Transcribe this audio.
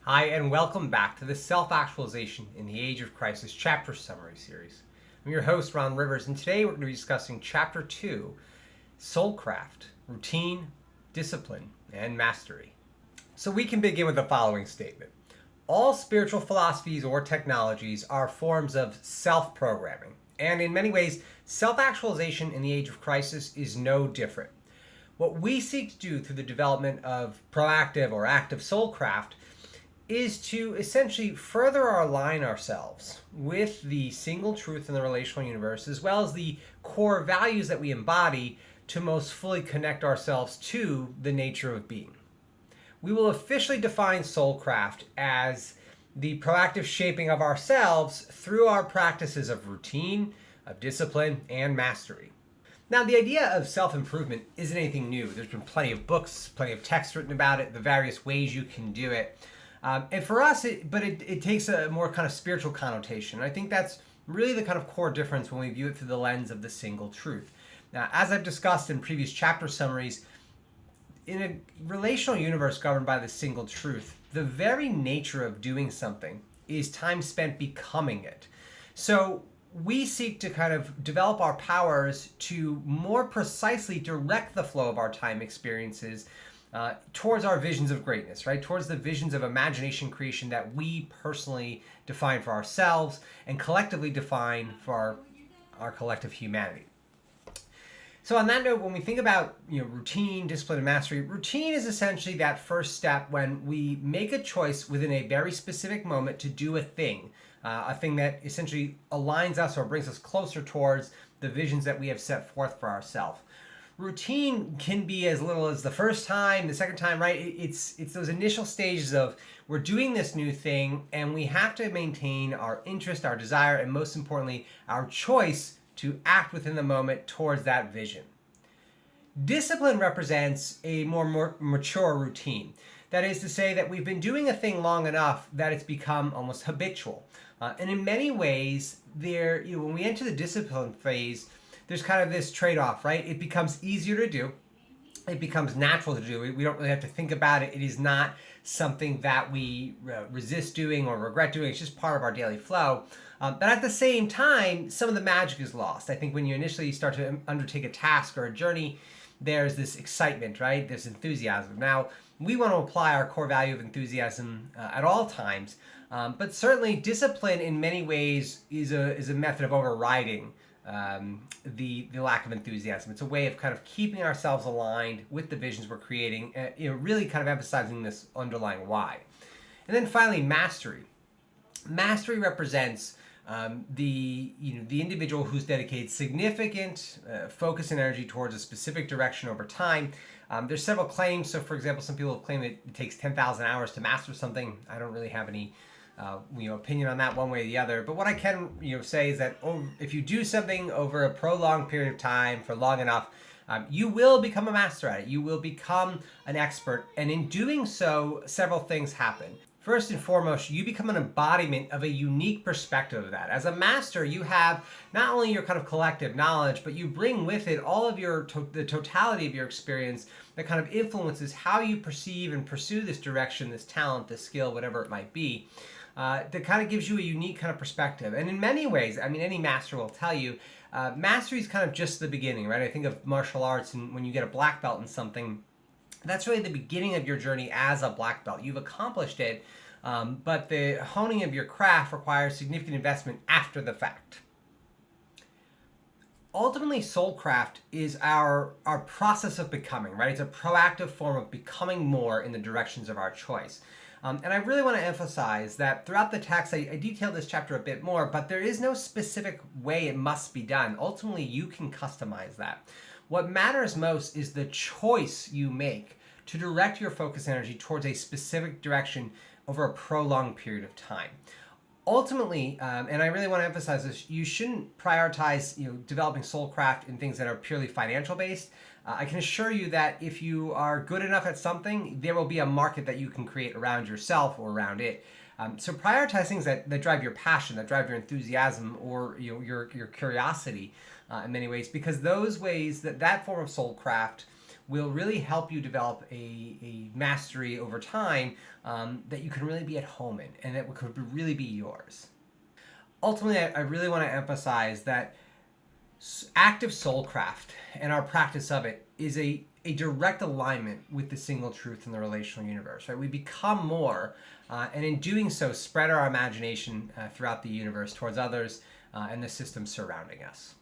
Hi, and welcome back to the Self-Actualization in the Age of Crisis chapter summary series. I'm your host, Ron Rivers, and today we're going to be discussing Chapter 2, Soulcraft, Routine, Discipline, and Mastery. So we can begin with the following statement. All spiritual philosophies or technologies are forms of self-programming, and in many ways, self-actualization in the age of crisis is no different. What we seek to do through the development of proactive or active soulcraft is to essentially further align ourselves with the single truth in the relational universe, as well as the core values that we embody to most fully connect ourselves to the nature of being. We will officially define Soulcraft as the proactive shaping of ourselves through our practices of routine, of discipline, and mastery. Now, the idea of self-improvement isn't anything new. There's been plenty of books, plenty of text written about it, the various ways you can do it. And for us, it takes a more kind of spiritual connotation. I think that's really the kind of core difference when we view it through the lens of the single truth. Now, as I've discussed in previous chapter summaries, in a relational universe governed by the single truth, the very nature of doing something is time spent becoming it. So we seek to kind of develop our powers to more precisely direct the flow of our time experiences towards our visions of greatness, right? Towards the visions of imagination creation that we personally define for ourselves and collectively define for our collective humanity. So on that note, when we think about routine, discipline, and mastery, routine is essentially that first step when we make a choice within a very specific moment to do a thing that essentially aligns us or brings us closer towards the visions that we have set forth for ourselves. Routine can be as little as the first time, the second time, right? It's those initial stages of we're doing this new thing and we have to maintain our interest, our desire, and most importantly, our choice to act within the moment towards that vision. Discipline represents a more mature routine. That is to say that we've been doing a thing long enough that it's become almost habitual. And in many ways, when we enter the discipline phase, there's kind of this trade-off, right? It becomes easier to do. It becomes natural to do. We don't really have to think about it. It is not something that we resist doing or regret doing. It's just part of our daily flow. But at the same time, some of the magic is lost. I think when you initially start to undertake a task or a journey, there's this excitement, right? There's enthusiasm. Now, we want to apply our core value of enthusiasm at all times. But certainly discipline in many ways is a method of overriding the lack of enthusiasm. It's a way of kind of keeping ourselves aligned with the visions we're creating, really kind of emphasizing this underlying why. And then finally, mastery. Mastery represents the individual who's dedicated significant focus and energy towards a specific direction over time. There's several claims. So, for example, some people claim that it takes 10,000 hours to master something. I don't really have any opinion on that one way or the other. But what I can say is that if you do something over a prolonged period of time for long enough, you will become a master at it. You will become an expert. And in doing so, several things happen. First and foremost, you become an embodiment of a unique perspective of that. As a master, you have not only your kind of collective knowledge, but you bring with it all of the totality of your experience that kind of influences how you perceive and pursue this direction, this talent, this skill, whatever it might be. That kind of gives you a unique kind of perspective. And in many ways, I mean, any master will tell you, mastery is kind of just the beginning, right? I think of martial arts, and when you get a black belt in something, that's really the beginning of your journey as a black belt. You've accomplished it, but the honing of your craft requires significant investment after the fact. Ultimately, Soulcraft is our process of becoming, right? It's a proactive form of becoming more in the directions of our choice. And I really want to emphasize that throughout the text, I detailed this chapter a bit more, but there is no specific way it must be done. Ultimately, you can customize that. What matters most is the choice you make to direct your focus energy towards a specific direction over a prolonged period of time. Ultimately, and I really want to emphasize this, you shouldn't prioritize developing Soulcraft in things that are purely financial based. I can assure you that if you are good enough at something, there will be a market that you can create around yourself or around it. So prioritize things that drive your passion, that drive your enthusiasm, or your curiosity in many ways, because those ways, that form of Soulcraft will really help you develop a mastery over time that you can really be at home in and that could really be yours. Ultimately, I really want to emphasize that active soulcraft and our practice of it is a direct alignment with the single truth in the relational universe, right? We become more, and in doing so, spread our imagination throughout the universe towards others and the systems surrounding us.